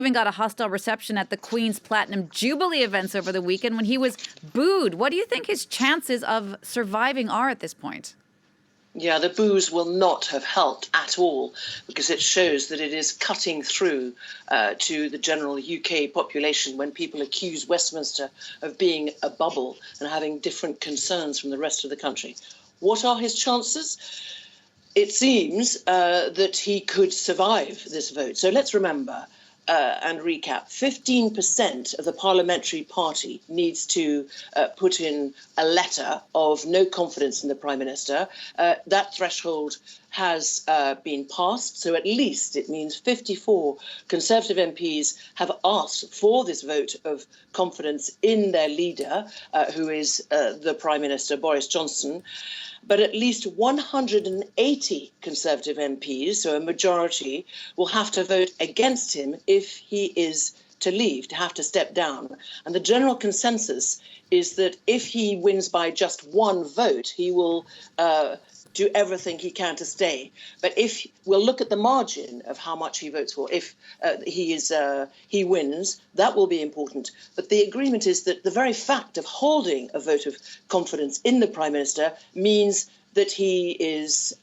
even got a hostile reception at the Queen's Platinum Jubilee events over the weekend when he was booed. What do you think his chances of surviving are at this point? Yeah, the boos will not have helped at all, because it shows that it is cutting through to the general UK population when people accuse Westminster of being a bubble and having different concerns from the rest of the country. What are his chances? It seems that he could survive this vote. So let's remember and recap. 15% of the parliamentary party needs to put in a letter of no confidence in the Prime Minister. That threshold has been passed, so at least it means 54 Conservative MPs have asked for this vote of confidence in their leader, who is the Prime Minister, Boris Johnson. But at least 180 Conservative MPs, so a majority, will have to vote against him if he is to leave, to have to step down. And the general consensus is that if he wins by just one vote, he will do everything he can to stay. But if we'll look at the margin of how much he votes for, if he wins, that will be important. But the agreement is that the very fact of holding a vote of confidence in the Prime Minister means that he is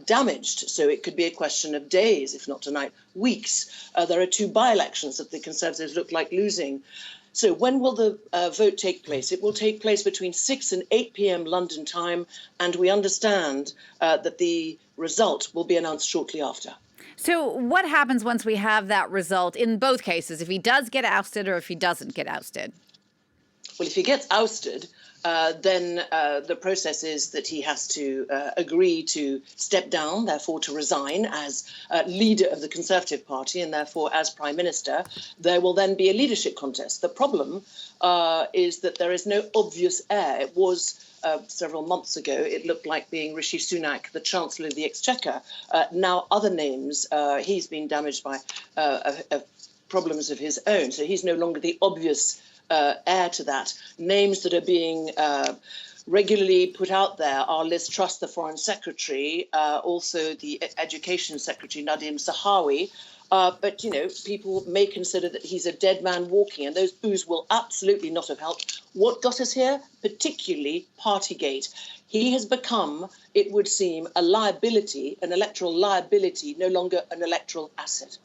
damaged. So it could be a question of days, if not tonight, weeks. There are 2 by-elections that the Conservatives look like losing. So when will the vote take place? It will take place between 6 and 8 p.m. London time, and we understand that the result will be announced shortly after. So what happens once we have that result in both cases, if he does get ousted or if he doesn't get ousted? Well, if he gets ousted, then the process is that he has to agree to step down, therefore to resign as leader of the Conservative Party, and therefore as Prime Minister. There will then be a leadership contest. The problem is that there is no obvious heir. It was several months ago, it looked like being Rishi Sunak, the Chancellor of the Exchequer. Now other names, he's been damaged by problems of his own, so he's no longer the obvious heir to that. Names that are being regularly put out there are Liz Truss, the Foreign Secretary, also the Education Secretary, Nadhim Zahawi. But, you know, people may consider that he's a dead man walking, and those boos will absolutely not have helped. What got us here? Particularly Partygate. He has become, it would seem, a liability, an electoral liability, no longer an electoral asset.